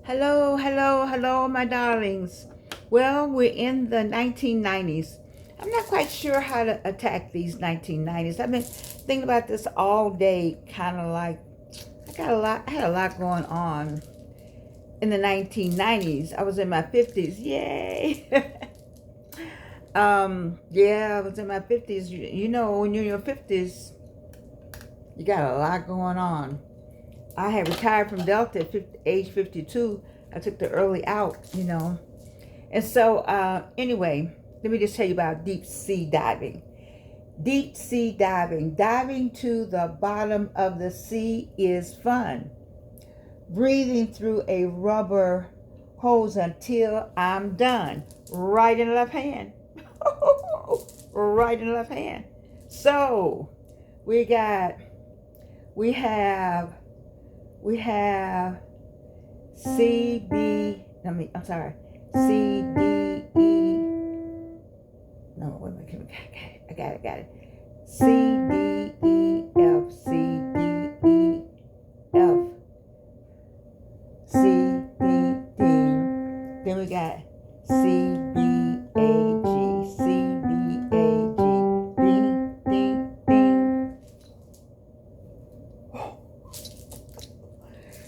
Hello, hello, hello, my darlings. Well, we're in the 1990s. I'm not quite sure how to attack these 1990s. I've been thinking about this all day, kind of like I had a lot going on in the 1990s. I was in my 50s. Yay. Yeah, I was in my 50s. You know, when you're in your 50s, you got a lot going on. I had retired from Delta at age 52. I took the early out, you know. And so, anyway, let me just tell you about deep sea diving. Deep sea diving. Diving to the bottom of the sea is fun. Breathing through a rubber hose until I'm done. Right in the left hand. Right in the left hand. So, we have CDE. No, wait a minute. I got it. CDEF, CDEF, CDD. Then we got CBAG, CBAG. Ding, ding, ding.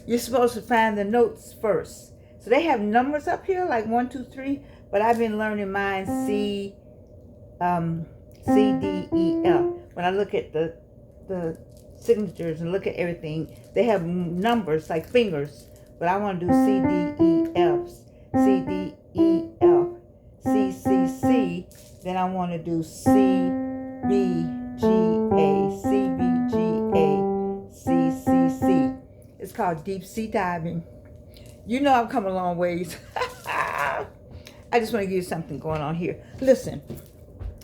You're supposed to find the notes first. So they have numbers up here, like 1, 2, 3, but I've been learning mine C, D, E, F. When I look at the signatures and look at everything, they have numbers like fingers, but I want to do C, D, E, F, C, D, E, F, C, C, C. Then I want to do C, B, G, A, C, B, G, A, C, C, C. It's called deep sea diving. You know I've come a long ways. I just want to give you something going on here. Listen,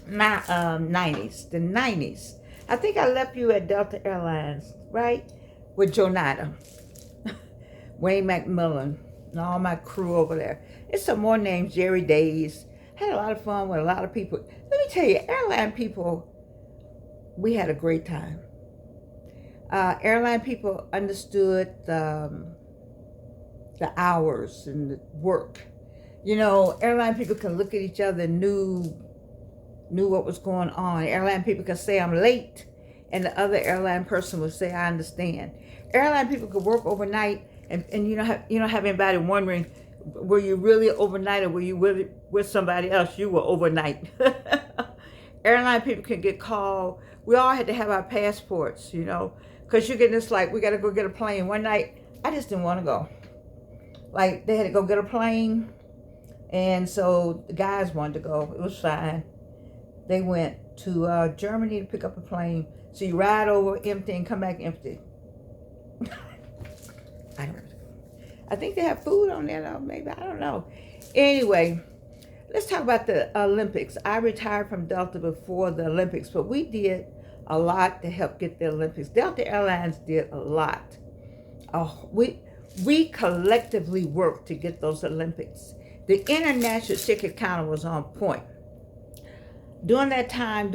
my 90s, the 90s. I think I left you at Delta Airlines, right? With Jonata, Wayne McMillan, and all my crew over there. It's some more names, Jerry Days. Had a lot of fun with a lot of people. Let me tell you, airline people, we had a great time. Airline people understood the hours and the work. You know, airline people can look at each other and knew what was going on. Airline people could say, I'm late, and the other airline person would say, I understand. Airline people could work overnight, and you don't have anybody wondering, were you really overnight or were you really with somebody else? You were overnight. Airline people can get called. We all had to have our passports, you know, because you get this, like, we got to go get a plane. One night, I just didn't want to go. Like, they had to go get a plane, and so the guys wanted to go. It was fine. They went to Germany to pick up a plane. So you ride over empty and come back empty. I think they have food on there, though, maybe. I don't know. Anyway, let's talk about the Olympics. I retired from Delta before the Olympics, but we did a lot to help get the Olympics. Delta Airlines did a lot. We collectively worked to get those Olympics. The international ticket counter was on point. During the time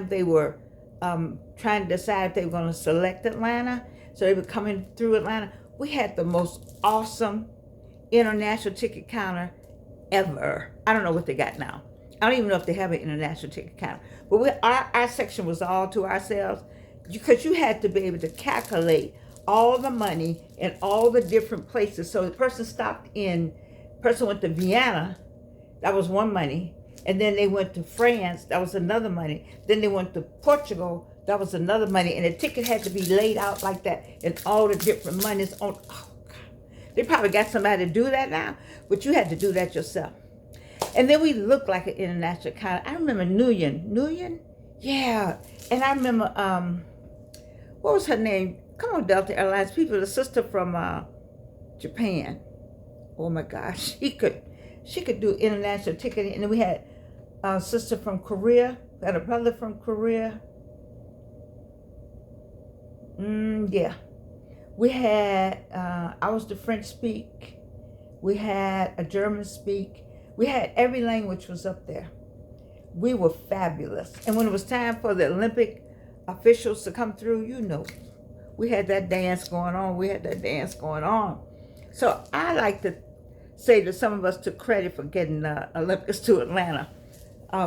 they were trying to decide if they were going to select Atlanta, so they were coming through Atlanta, we had the most awesome international ticket counter ever. I don't know what they got now. I don't even know if they have an international ticket counter. But our section was all to ourselves, because you had to be able to calculate all the money in all the different places. So the person went to Vienna, that was one money. And then they went to France, that was another money. Then they went to Portugal, that was another money. And the ticket had to be laid out like that, and all the different monies on. Oh God. They probably got somebody to do that now, but you had to do that yourself. And then we looked like an international kind. I remember Nguyen? Yeah. And I remember, what was her name? Come on, Delta Airlines people, the sister from Japan. Oh my gosh, she could do international ticketing. And then we had a sister from Korea, we had a brother from Korea. Yeah. We had, I was the French speak. We had a German speak. We had every language was up there. We were fabulous. And when it was time for the Olympic officials to come through, you know, we had that dance going on. So I like to say that some of us took credit for getting the Olympics to Atlanta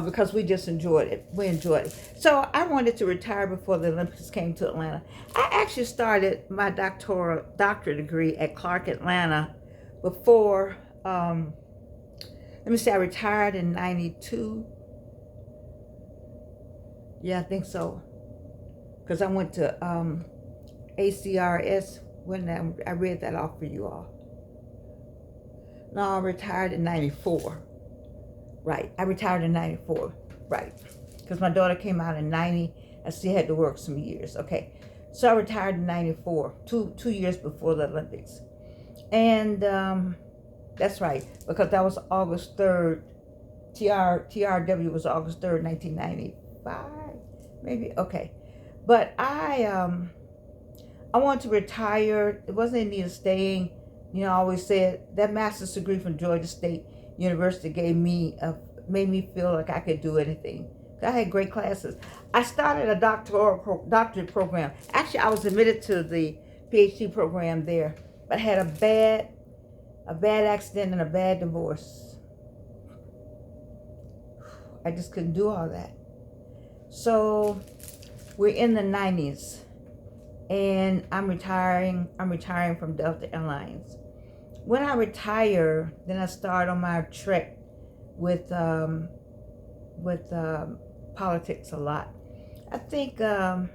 because we just enjoyed it. We enjoyed it. So I wanted to retire before the Olympics came to Atlanta. I actually started my doctorate degree at Clark Atlanta before, let me see, I retired in 92. Yeah, I think so. Because I went to ACRS when I read that off for you all. No, I retired in 94. Right, I retired in 94. Right, because my daughter came out in 90. I still had to work some years. Okay, so I retired in 94, two years before the Olympics. And that's right, because that was August 3rd. TRW was August 3rd, 1995, maybe. Okay, but I wanted to retire. It wasn't in need of staying. You know, I always said that master's degree from Georgia State University made me feel like I could do anything. I had great classes. I started a doctorate program. Actually, I was admitted to the PhD program there, but I had a bad accident and a bad divorce. I just couldn't do all that. So we're in the 90s, and I'm retiring from Delta Airlines. When I retire, then I start on my trek with politics a lot. I think I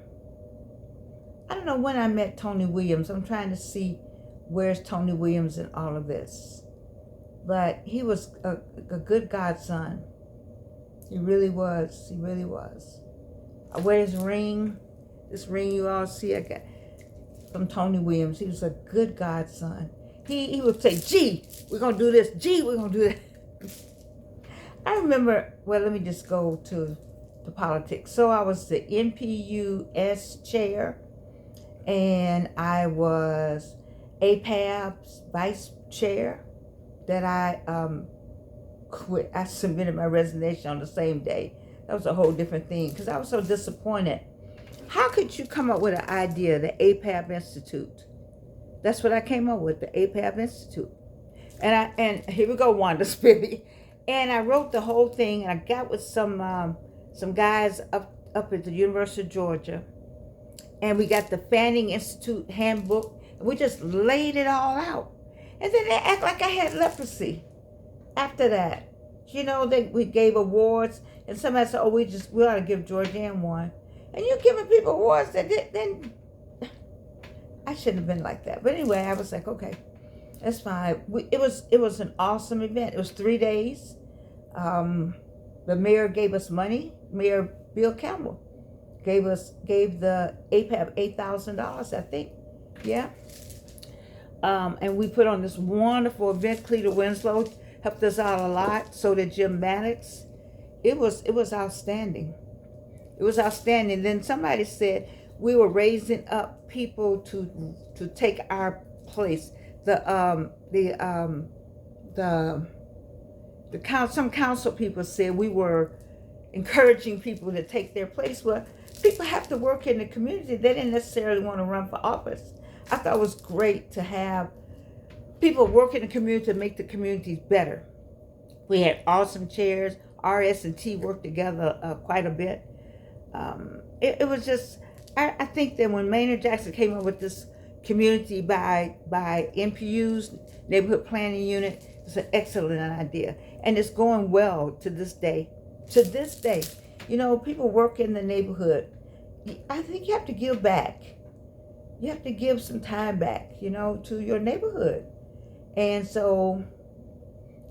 don't know when I met Tony Williams. I'm trying to see where's Tony Williams in all of this, but he was a good godson. He really was. He really was. I wear his ring. This ring you all see I got from Tony Williams. He was a good godson. He would say, "Gee, we're gonna do this. Gee, we're gonna do that." I remember. Well, let me just go to the politics. So I was the NPUS chair, and I was APAB's vice chair. That I quit. I submitted my resignation on the same day. That was a whole different thing because I was so disappointed. How could you come up with an idea, the APAB Institute? That's what I came up with, the APAB Institute. And here we go, Wanda Spivey. And I wrote the whole thing, and I got with some guys up at the University of Georgia, and we got the Fanning Institute handbook, and we just laid it all out. And then they act like I had leprosy. After that, you know, we gave awards, and somebody said, "Oh, we ought to give Georgianne one." And you're giving people awards that then I shouldn't have been like that. But anyway, I was like, okay, that's fine. It was an awesome event. It was 3 days. The mayor gave us money. Mayor Bill Campbell gave the APAB $8,000, I think. Yeah. And we put on this wonderful event. Cleta Winslow helped us out a lot. So did Jim Maddox. It was outstanding. It was outstanding. Then somebody said we were raising up people to take our place. Some council people said we were encouraging people to take their place. Well, people have to work in the community. They didn't necessarily want to run for office. I thought it was great to have people work in the community to make the communities better. We had awesome chairs. RS and T worked together quite a bit. It was just, I think that when Maynard Jackson came up with this community by NPU's Neighborhood Planning Unit, it's an excellent idea. And it's going well to this day. To this day, you know, people work in the neighborhood. I think you have to give back. You have to give some time back, you know, to your neighborhood. And so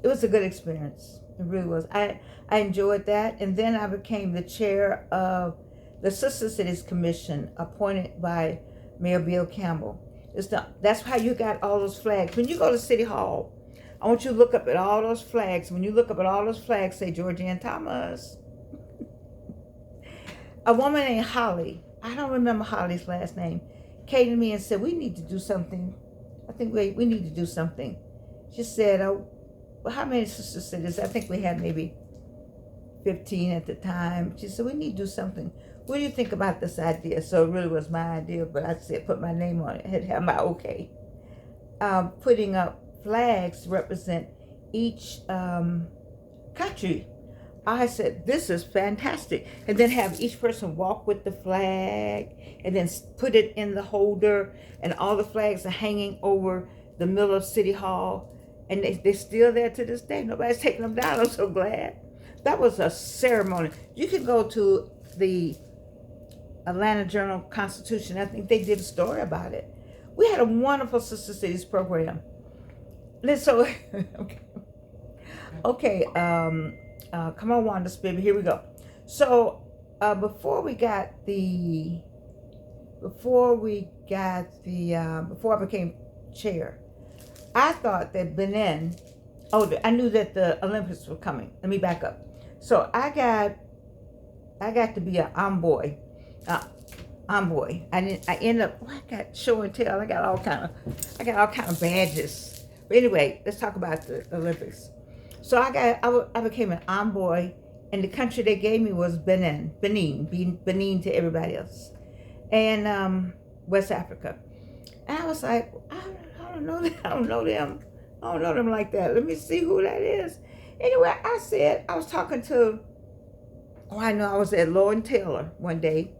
it was a good experience. It really was. I enjoyed that. And then I became the chair of the Sister Cities Commission appointed by Mayor Bill Campbell. That's how you got all those flags. When you go to City Hall, I want you to look up at all those flags. When you look up at all those flags, say Georgianne Thomas. A woman named Holly, I don't remember Holly's last name, came to me and said, we need to do something. I think we need to do something. She said, oh, well, how many sister cities? I think we had maybe 15 at the time. She said, we need to do something. What do you think about this idea? So it really was my idea, but I said, put my name on it. It had my okay. putting up flags to represent each country. I said, this is fantastic. And then have each person walk with the flag and then put it in the holder, and all the flags are hanging over the middle of City Hall. And they're still there to this day. Nobody's taking them down. I'm so glad. That was a ceremony. You can go to the Atlanta Journal-Constitution. I think they did a story about it. We had a wonderful Sister Cities program. So, okay. Come on, Wanda Spirit. Here we go. So, before I became chair, I thought that Benin. Oh, I knew that the Olympics were coming. Let me back up. So I got to be an envoy. I ended up. I got show and tell. I got all kind of badges. But anyway, let's talk about the Olympics. So I became an envoy, and the country they gave me was Benin to everybody else, and West Africa. And I was like, I don't know them. I don't know them like that. Let me see who that is. Anyway, I was talking to. I was at Lord & Taylor one day.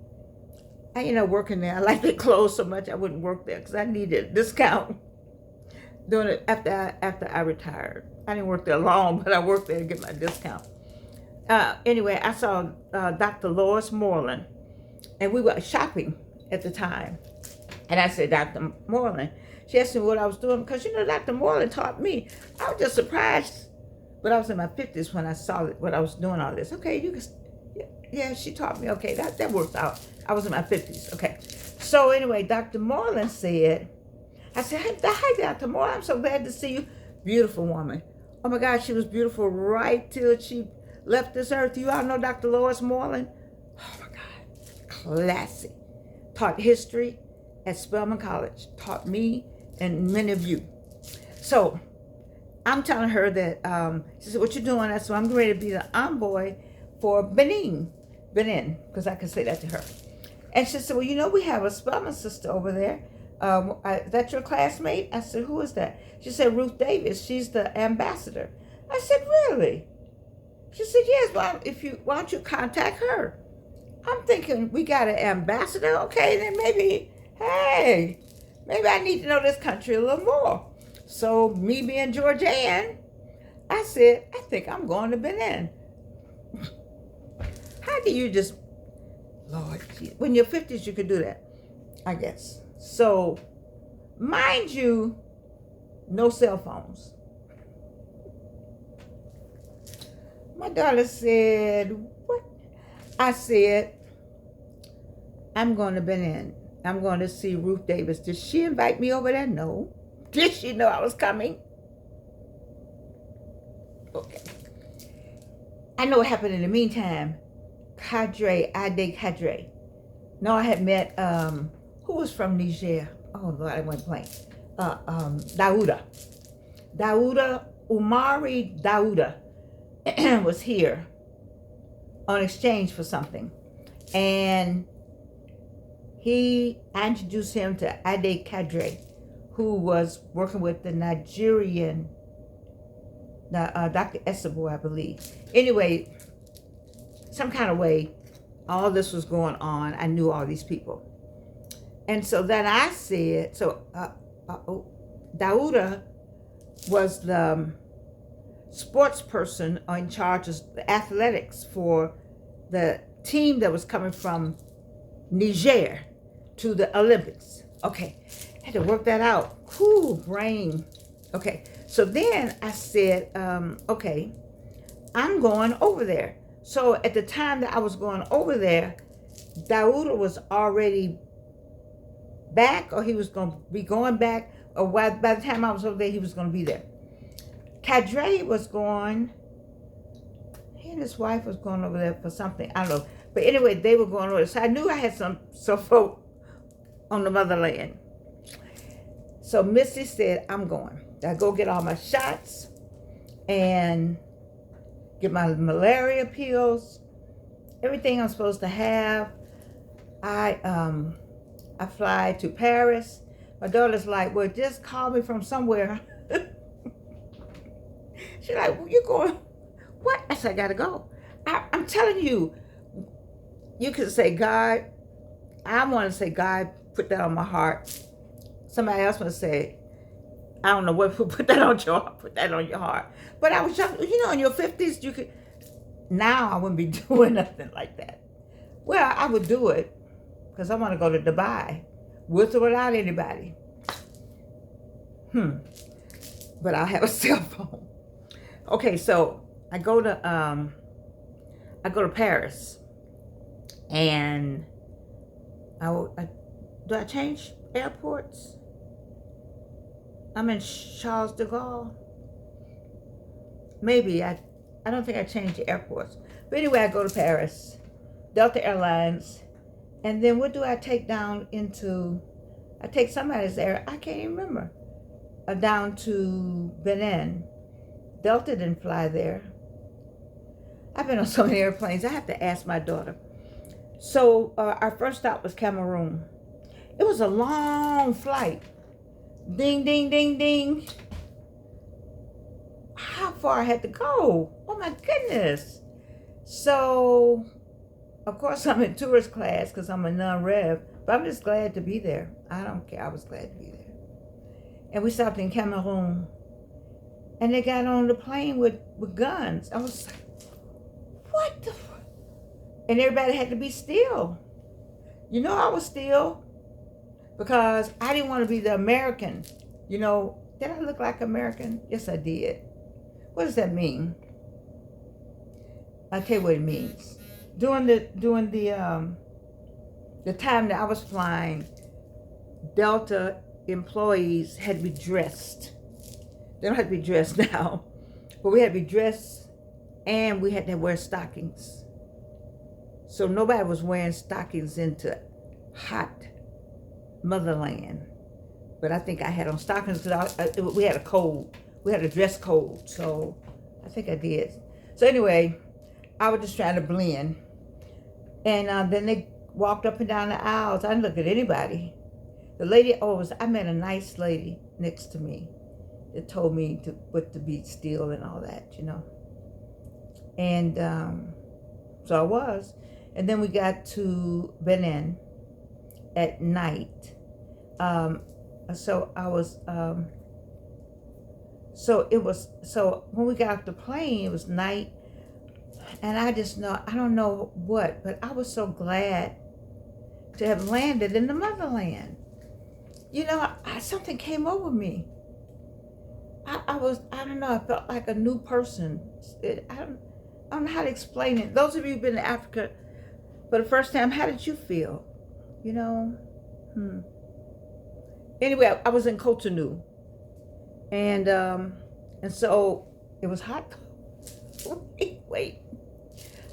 Working there. I liked their clothes so much I wouldn't work there because I needed a discount. Doing it after I retired. I didn't work there long, but I worked there to get my discount. Anyway, I saw Dr. Lois Moreland, and we were shopping at the time. And I said, Dr. Moreland. She asked me what I was doing because, Dr. Moreland taught me. I was just surprised. But I was in my 50s when I saw what I was doing all this. Okay, you can, yeah, she taught me. Okay, that worked out. I was in my 50s. Okay. So anyway, Dr. Moreland said, I said, hi, Dr. Moore. I'm so glad to see you. Beautiful woman. Oh, my God, she was beautiful right till she left this earth. You all know Dr. Lois Moreland? Oh, my God. Classic. Taught history at Spelman College. Taught me and many of you. So I'm telling her that, she said, what you doing? I said, I'm ready to be the envoy for Benin, because I can say that to her. And she said, well, we have a Spelman sister over there. Is that your classmate? I said, who is that? She said, Ruth Davis. She's the ambassador. I said, really? She said, yes. Why don't you contact her? I'm thinking, we got an ambassador? Okay, then maybe I need to know this country a little more. So me being Georgian, I said, I think I'm going to Benin. How do you just, Lord, when you're 50s, you could do that, I guess. So, mind you, no cell phones. My daughter said, what? I said, I'm going to Benin. I'm going to see Ruth Davis. Did she invite me over there? No. Did she know I was coming? Okay. I know what happened in the meantime. Ade Kadre. No, I had met, who was from Niger? Oh, Lord, I went blank. Dauda. Umari Dauda was here on exchange for something. And I introduced him to Ade Kadre, who was working with the Nigerian, Dr. Esabo, I believe. Anyway, some kind of way, all this was going on. I knew all these people. And so then I said, Dauda was the sports person in charge of the athletics for the team that was coming from Niger to the Olympics. Okay, I had to work that out. Cool brain. Okay, so then I said, okay, I'm going over there. So at the time that I was going over there, Dauda was already back, or he was going to be going back, or by the time I was over there, he was going to be there. Kadre was going, he and his wife was going over there for something, I don't know. But anyway, they were going over there. So I knew I had some folk on the motherland. So Missy said, I'm going. I go get all my shots and get my malaria pills, everything I'm supposed to have. I fly to Paris. My daughter's like, well, just call me from somewhere. She's like, well, you going, what? I said, I gotta go. I'm telling you, you can say, God, I want to say, God, put that on my heart. Somebody else would say, I don't know what, put that on your heart, put that on your heart. But I was just, in your 50s, you could, now I wouldn't be doing nothing like that. Well, I would do it because I want to go to Dubai with or without anybody. But I'll have a cell phone. Okay, so I go to Paris, and do I change airports? I'm in Charles de Gaulle. Maybe I don't think I changed the airports. But anyway, I go to Paris, Delta Airlines, and then what do I take down into? I take somebody's air. I can't even remember. Down to Benin. Delta didn't fly there. I've been on so many airplanes. I have to ask my daughter. So our first stop was Cameroon. It was a long flight. Ding, ding, ding, ding. How far I had to go? Oh my goodness. So, of course, I'm in tourist class because I'm a non-rev, but I'm just glad to be there. I don't care. I was glad to be there. And we stopped in Cameroon. And they got on the plane with guns. I was like, what the? And everybody had to be still. I was still because I didn't want to be the American. Did I look like American? Yes, I did. What does that mean? I'll tell you what it means. During the time that I was flying, Delta employees had to be dressed. They don't have to be dressed now, but we had to be dressed, and we had to wear stockings. So nobody was wearing stockings into hot motherland. But I think I had on stockings because we had a code. We had a dress code, so I think I did. So anyway, I was just trying to blend. And then they walked up and down the aisles. I didn't look at anybody. The lady, I met a nice lady next to me that told me to be still and all that, And so I was. And then we got to Benin at night. So I was, so when we got off the plane, it was night. And I don't know what, but I was so glad to have landed in the motherland. Something came over me. I don't know, I felt like a new person. I don't know how to explain it. Those of you who've been to Africa for the first time, how did you feel? Anyway, I was in Cotonou. And so it was hot. Wait.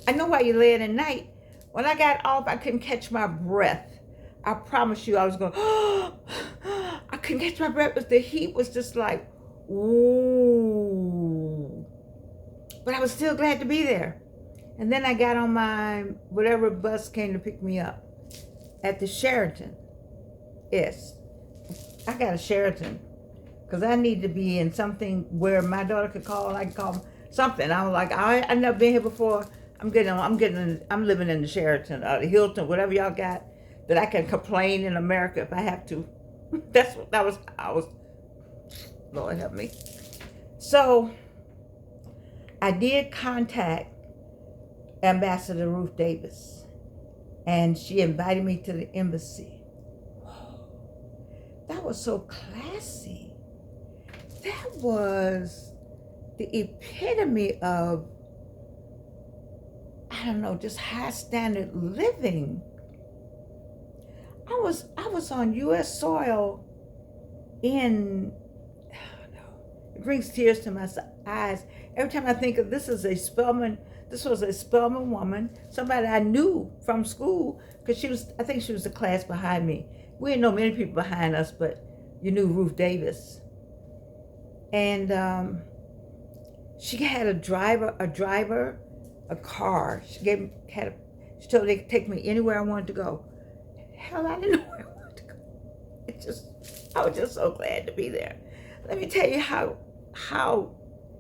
I know why you're laying at night. When I got off, I couldn't catch my breath. I promise you, I was going, I couldn't catch my breath, but the heat was just like, ooh. But I was still glad to be there. And then I got on my, whatever bus came to pick me up at the Sheraton. Yes, I got a Sheraton because I need to be in something where my daughter could call, I could call something. I was like, I've never been here before. I'm living in the Sheraton, the Hilton, whatever y'all got, that I can complain in America if I have to. I was, Lord help me. So I did contact Ambassador Ruth Davis, and she invited me to the embassy. That was so classy. That was the epitome of, I don't know, just high standard living. I was on U.S. soil in, I don't know, it brings tears to my eyes. Every time I think of this was a Spelman woman, somebody I knew from school, because I think she was the class behind me. We didn't know many people behind us, but you knew Ruth Davis. And she had a car. She told me they could take me anywhere I wanted to go. Hell, I didn't know where I wanted to go. It just, I was just so glad to be there. Let me tell you how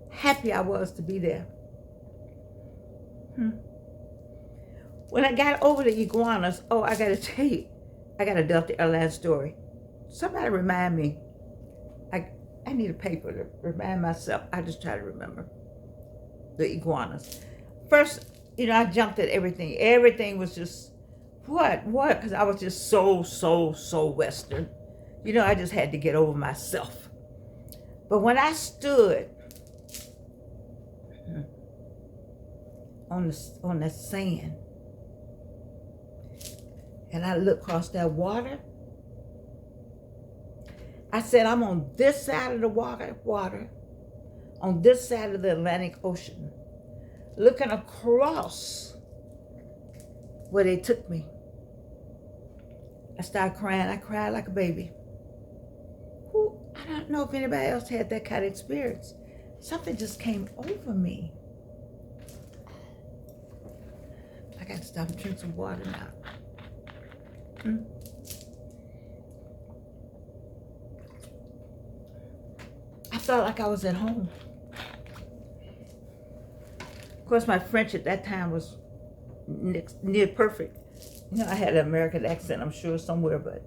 happy I was to be there. When I got over the iguanas, oh, I got to tell you, I got a Delta Airlines story. Somebody remind me. I need a paper to remind myself. I just try to remember the iguanas. First, I jumped at everything. Everything was just, what? Because I was just so Western. I just had to get over myself. But when I stood on the sand, and I looked across that water, I said, I'm on this side of the water, on this side of the Atlantic Ocean, looking across where they took me. I started crying. I cried like a baby. I don't know if anybody else had that kind of experience. Something just came over me. I got to stop and drink some water now. I felt like I was at home. Of course, my French at that time was near perfect. I had an American accent, I'm sure, somewhere, but...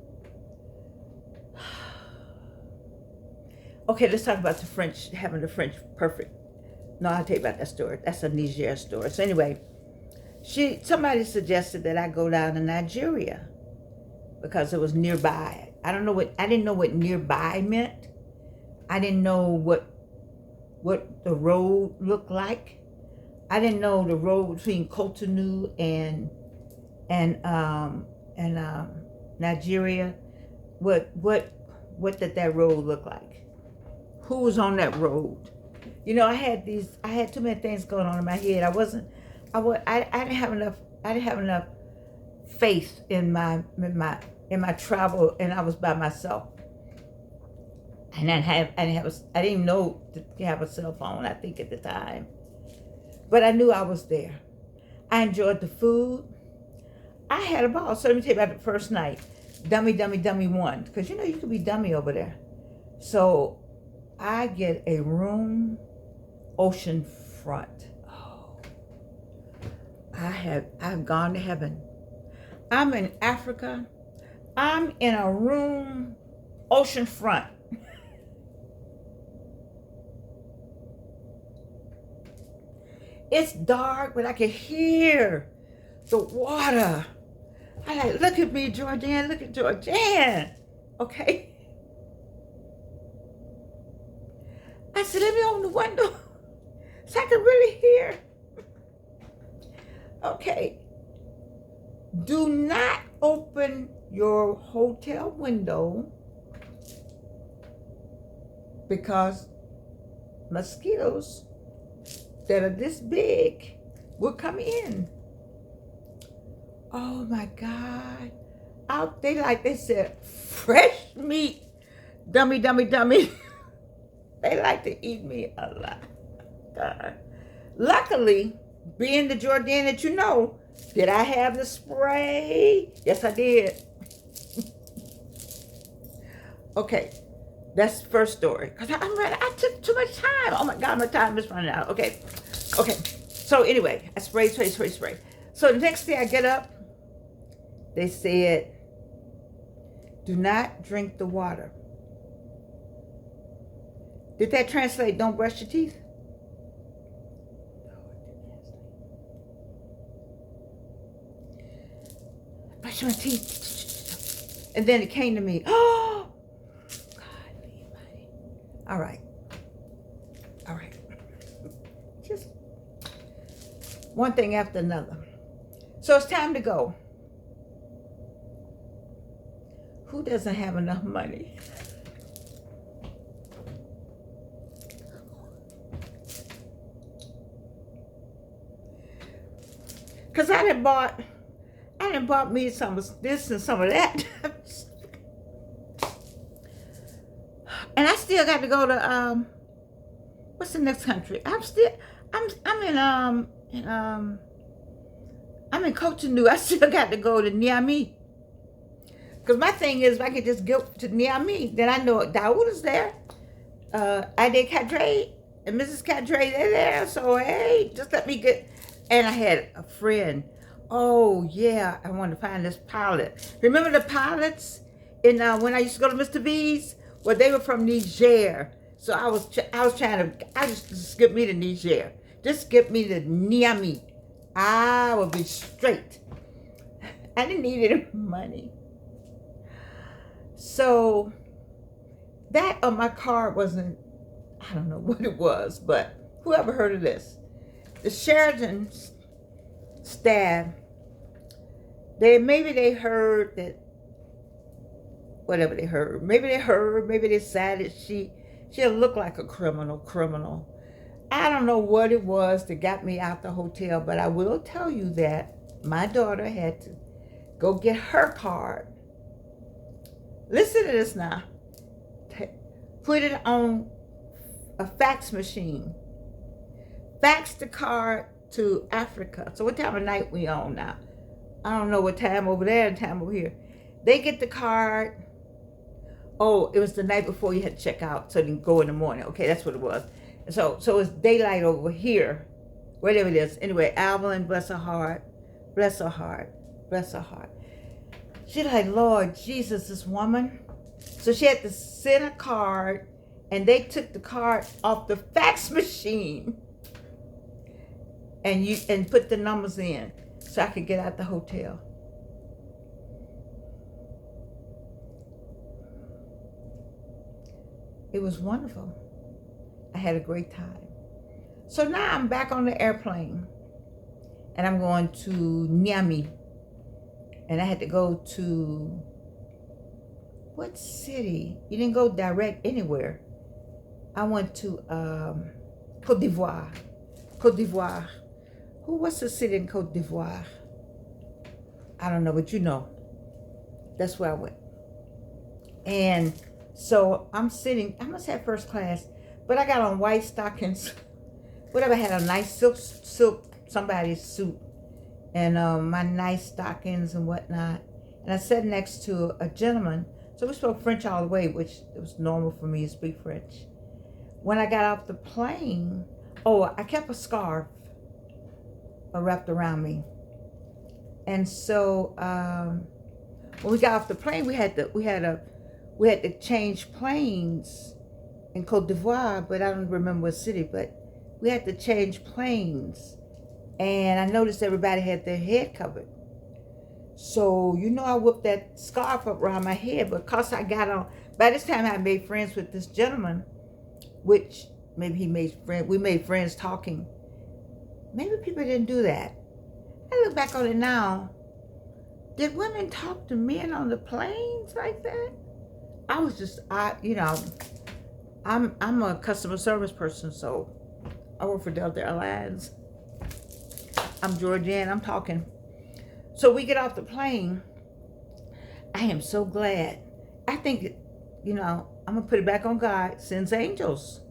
Okay, let's talk about the French, having the French perfect. No, I'll tell you about that story. That's a Niger story. So anyway, somebody suggested that I go down to Nigeria because it was nearby. I didn't know what nearby meant. I didn't know what the road looked like. I didn't know the road between Cotonou and Nigeria. What did that road look like? Who was on that road? I had too many things going on in my head. I didn't have enough faith in my travel, and I was by myself. And I didn't even know to have a cell phone, I think, at the time. But I knew I was there. I enjoyed the food. I had a ball. So let me tell you about the first night. Dummy one. Because you could be dummy over there. So I get a room ocean front. Oh. I've gone to heaven. I'm in Africa. I'm in a room ocean front. It's dark, but I can hear the water. I like, look at me, Georgianne, look at Georgianne. Okay. I said, let me open the window so I can really hear. Okay. Do not open your hotel window because mosquitoes that are this big will come in. Oh my God. They said, fresh meat. Dummy. They like to eat me a lot. God. Luckily, being the Jordan that did I have the spray? Yes, I did. Okay. That's the first story. Because I took too much time. Oh my God, my time is running out. Okay. So anyway, I sprayed. So the next day I get up, they said, do not drink the water. Did that translate, don't brush your teeth? Brush my teeth. And then it came to me, oh, God, anybody. All right. Just one thing after another. So it's time to go. Who doesn't have enough money? Because I done bought me some of this and some of that. And I still got to go to what's the next country? I'm in Cotonou. I still got to go to Niamey. Because my thing is, if I could just get to Niamey, then I know Daouda's there. Ade Kadre and Mrs. Kadre, they're there. So, hey, just let me get. And I had a friend. Oh, yeah, I wanted to find this pilot. Remember the pilots in when I used to go to Mr. B's? Well, they were from Niger. So I was trying to, just get me to Niger. Just get me to Niamey. I would be straight. I didn't need any money. So that on my card wasn't, I don't know what it was, but whoever heard of this? The Sheridan staff, maybe they heard that, whatever they heard. Maybe they decided she looked like a criminal. I don't know what it was that got me out the hotel, but I will tell you that my daughter had to go get her card. Listen to this now. Put it on a fax machine. Fax the card to Africa. So what time of night we on now? I don't know what time over there and time over here. They get the card. Oh, it was the night before you had to check out, so you can go in the morning. Okay, that's what it was. So it's daylight over here, whatever it is. Anyway, Alvin, bless her heart, bless her heart, bless her heart. She's like, Lord Jesus, this woman. So she had to send a card, and they took the card off the fax machine, and put the numbers in, so I could get out the hotel. It was wonderful. I had a great time. So now I'm back on the airplane, and I'm going to Niamey. And I had to go to, what city? You didn't go direct anywhere. I went to Côte d'Ivoire. Côte d'Ivoire. What's the city in Côte d'Ivoire? I don't know, but you know. That's where I went. And so I'm sitting, I must have first class, but I got on white stockings. Whatever, I had a nice silk somebody's suit, and my nice stockings and whatnot. And I sat next to a gentleman. So we spoke French all the way, which it was normal for me to speak French. When I got off the plane, I kept a scarf wrapped around me. And so when we got off the plane, we had to change planes in Côte d'Ivoire, but I don't remember what city, but we had to change planes. And I noticed everybody had their head covered. So, I whipped that scarf up around my head, but because I got on, by this time I made friends with this gentleman, which maybe we made friends talking. Maybe people didn't do that. I look back on it now. Did women talk to men on the planes like that? I was just, I'm a customer service person, so I work for Delta Airlines. I'm Georgian, I'm talking. So we get off the plane. I am so glad. I think, I'm gonna put it back on God, sends angels.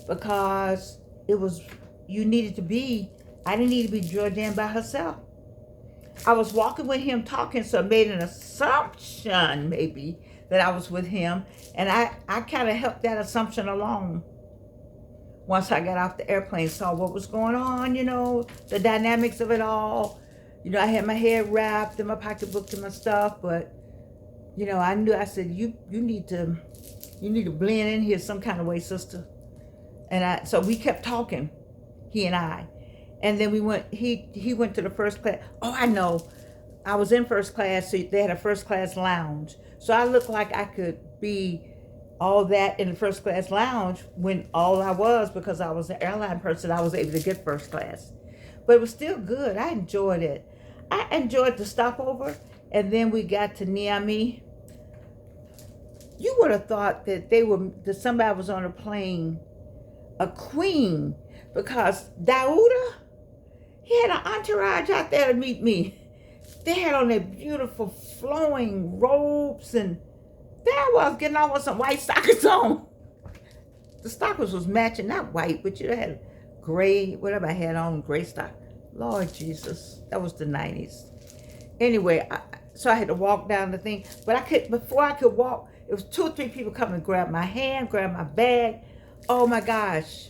Because I didn't need to be Georgian by herself. I was walking with him talking, so I made an assumption maybe that I was with him. And I kind of helped that assumption along. Once I got off the airplane, saw what was going on, the dynamics of it all. I had my head wrapped in my pocketbook and my stuff, but, I knew, I said, you need to blend in here some kind of way, sister. And so we kept talking, he and I. And then he went to the first class. Oh, I know. I was in first class, so they had a first class lounge. So I looked like I could be all that in the first class lounge when all I was, because I was an airline person, I was able to get first class. But it was still good. I enjoyed it. I enjoyed the stopover, and then we got to Niamey. You would have thought that somebody was on a plane, a queen, because Daouda, he had an entourage out there to meet me. They had on their beautiful flowing robes, and there I was getting on with some white stockings on. The stockings was matching, not white, but you had gray, whatever I had on, gray stock. Lord Jesus, that was the 90s. Anyway, so I had to walk down the thing. But before I could walk, it was 2 or 3 people coming to grab my hand, grab my bag. Oh my gosh.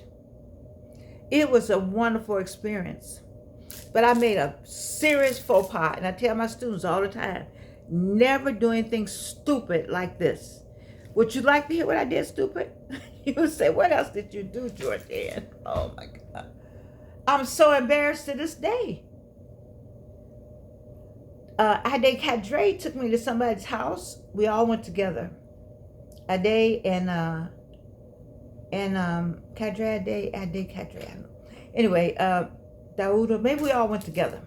It was a wonderful experience. But I made a serious faux pas, and I tell my students all the time, never do anything stupid like this. Would you like to hear what I did stupid? You would say, what else did you do, Jordan? Oh my God. I'm so embarrassed to this day. Ade Cadre took me to somebody's house. We all went together. Ade and Cadre, Ade Cadre. Anyway, Dauda, maybe we all went together.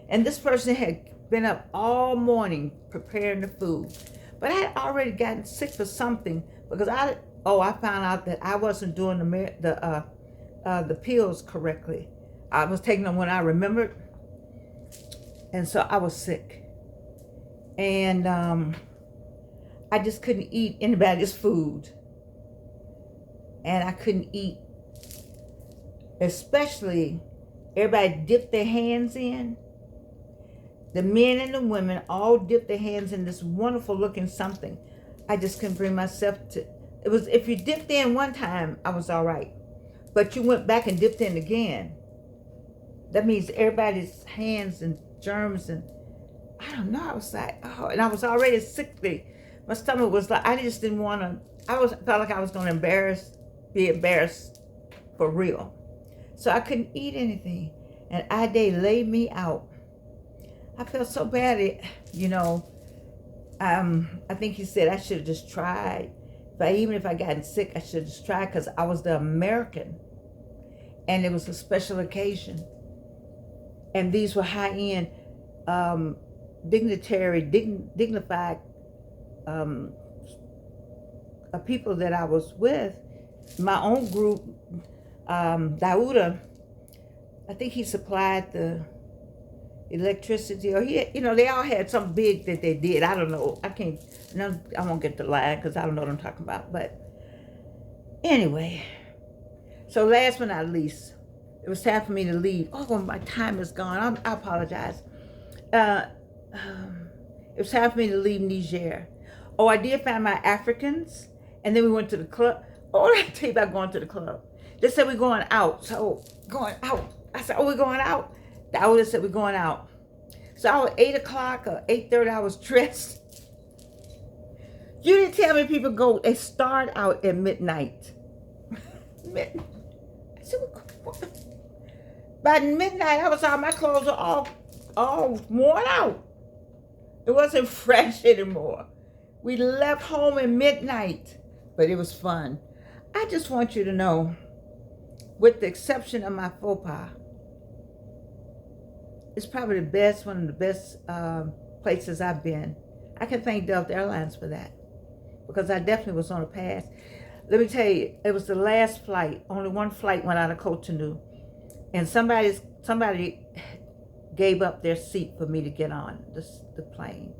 And this person had been up all morning preparing the food. But I had already gotten sick for something because I found out that I wasn't doing the pills correctly. I was taking them when I remembered. And so I was sick. And I just couldn't eat anybody's food. And I couldn't eat, especially everybody dipped their hands in. The men and the women all dipped their hands in this wonderful looking something. I just couldn't bring myself to, it was, if you dipped in one time, I was all right. But you went back and dipped in again. That means everybody's hands and germs and, I don't know, I was like, oh, and I was already sickly. My stomach was like, I just didn't want to, felt like I was going to be embarrassed for real. So I couldn't eat anything. And Ade laid me out. I felt so bad, you know. I think he said I should have just tried. Even if I gotten sick, I should have just tried because I was the American. And it was a special occasion. And these were high-end, dignified people that I was with. My own group, Dauda, I think he supplied the electricity, or they all had something big that they did. I don't know. I won't get the line because I don't know what I'm talking about. But anyway, so last but not least, it was time for me to leave. Oh, my time is gone. I apologize. It was time for me to leave Niger. Oh, I did find my Africans, and then we went to the club. Oh, I tell you about going to the club. They said we're going out. So going out. I said, oh, we're going out. The older said we're going out. So I was 8 o'clock or 8:30. I was dressed. You didn't tell me people they start out at midnight. I said, what? By midnight, my clothes were all worn out. It wasn't fresh anymore. We left home at midnight, but it was fun. I just want you to know, with the exception of my faux pas, it's probably one of the best places I've been. I can thank Delta Airlines for that, because I definitely was on a pass. Let me tell you, it was the last flight. Only one flight went out of Cotonou, and somebody gave up their seat for me to get on the plane.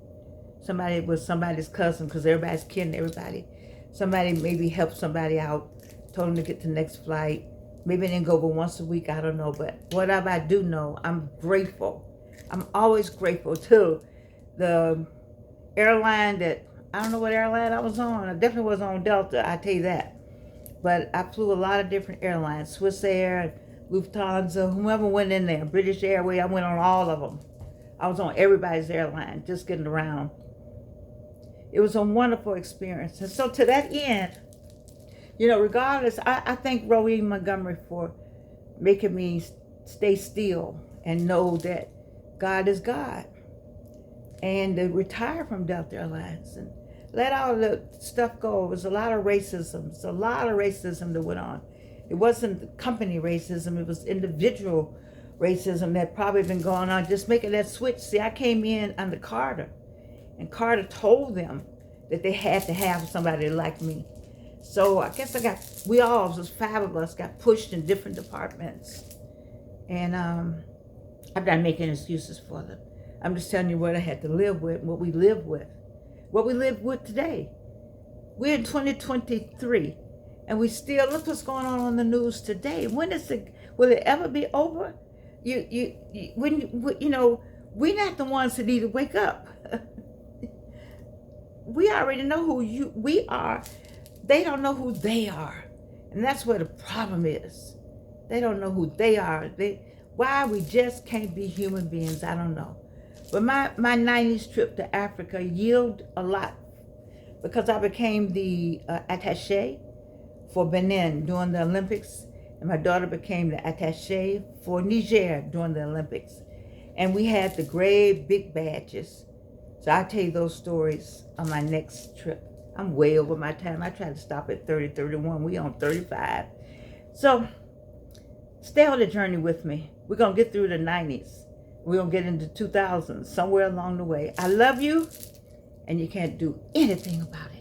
Somebody was somebody's cousin, because everybody's kidding everybody. Somebody maybe helped somebody out, told them to get to the next flight. Maybe I didn't go but once a week, I don't know. But whatever I do know, I'm grateful. I'm always grateful to the airline that, I don't know what airline I was on. I definitely was on Delta, I tell you that. But I flew a lot of different airlines, Swiss Air, Lufthansa, whoever went in there, British Airways, I went on all of them. I was on everybody's airline, just getting around. It was a wonderful experience. And so to that end, regardless, I thank Roe E. Montgomery for making me stay still and know that God is God. And to retire from Delta Airlines and let all the stuff go. It was a lot of racism. It's a lot of racism that went on. It wasn't company racism. It was individual racism that probably been going on. Just making that switch. See, I came in under Carter. And Carter told them that they had to have somebody like me. So I guess we all, it was 5 of us, got pushed in different departments. And I'm not making excuses for them. I'm just telling you what I had to live with, what we live with. What we live with today. We're in 2023, and we still, look what's going on the news today. Will it ever be over? We're not the ones that need to wake up. We already know who we are. They don't know who they are. And that's where the problem is. They don't know who they are. Why we just can't be human beings, I don't know. But my 90s trip to Africa yielded a lot because I became the attaché for Benin during the Olympics, and my daughter became the attaché for Niger during the Olympics. And we had the great big badges. So I'll tell you those stories on my next trip. I'm way over my time. I try to stop at 30, 31. We on 35. So stay on the journey with me. We're going to get through the 90s. We're going to get into 2000s somewhere along the way. I love you, and you can't do anything about it.